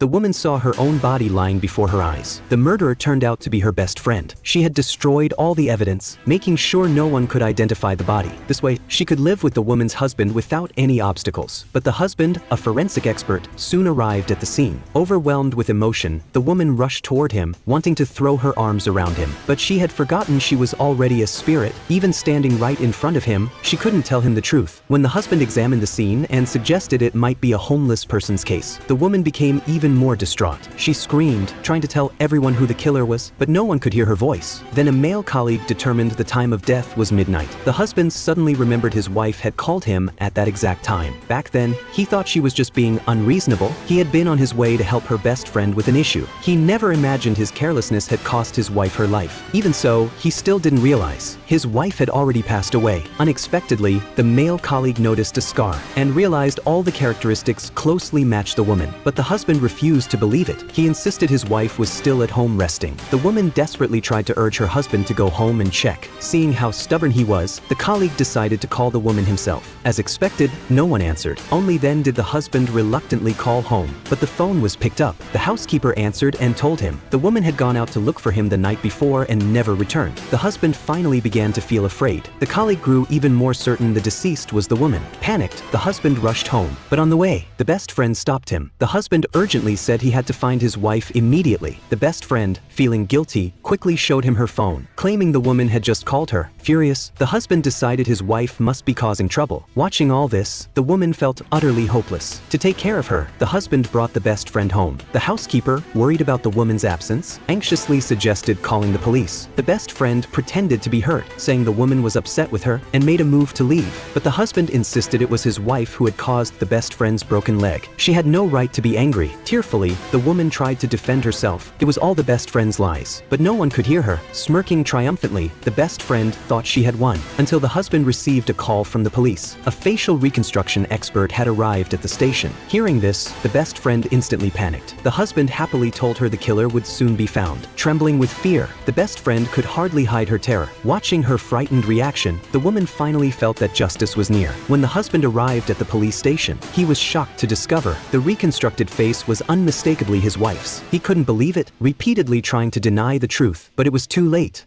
the woman saw her own body lying before her eyes. The murderer turned out to be her best friend. She had destroyed all the evidence, making sure no one could identify the body. This way, she could live with the woman's husband without any obstacles. But the husband, a forensic expert, soon arrived at the scene. Overwhelmed with emotion, the woman rushed toward him, wanting to throw her arms around him. But she had forgotten she was already a spirit. Even standing right in front of him, she couldn't tell him the truth. When the husband examined the scene and suggested it might be a homeless person's case, the woman became even more distraught. She screamed, trying to tell everyone who the killer was, but no one could hear her voice. Then a male colleague determined the time of death was midnight. The husband suddenly remembered his wife had called him at that exact time. Back then, he thought she was just being unreasonable. He had been on his way to help her best friend with an issue. He never imagined his carelessness had cost his wife her life. Even so, he still didn't realize his wife had already passed away. Unexpectedly, the male colleague noticed a scar and realized all the characteristics closely matched the woman. But the husband refused to believe it. He insisted his wife was still at home resting. The woman desperately tried to urge her husband to go home and check. Seeing how stubborn he was, the colleague decided to call the woman himself. As expected, no one answered. Only then did the husband reluctantly call home. But the phone was picked up. The housekeeper answered and told him the woman had gone out to look for him the night before and never returned. The husband finally began to feel afraid. The colleague grew even more certain the deceased was the woman. Panicked, the husband rushed home. But on the way, the best friend stopped him. The husband urgently said he had to find his wife immediately. The best friend, feeling guilty, quickly showed him her phone, claiming the woman had just called her. Furious, the husband decided his wife must be causing trouble. Watching all this, the woman felt utterly hopeless. To take care of her, the husband brought the best friend home. The housekeeper, worried about the woman's absence, anxiously suggested calling the police. The best friend pretended to be hurt, saying the woman was upset with her and made a move to leave. But the husband insisted it was his wife who had caused the best friend's broken leg. She had no right to be angry. Tearfully, the woman tried to defend herself. It was all the best friend's lies. But no one could hear her. Smirking triumphantly, the best friend thought she had won, until the husband received a call from the police. A facial reconstruction expert had arrived at the station. Hearing this, the best friend instantly panicked. The husband happily told her the killer would soon be found. Trembling with fear, the best friend could hardly hide her terror. Watching her frightened reaction, the woman finally felt that justice was near. When the husband arrived at the police station, he was shocked to discover the reconstructed face was unmistakably his wife's. He couldn't believe it, repeatedly trying to deny the truth, but it was too late.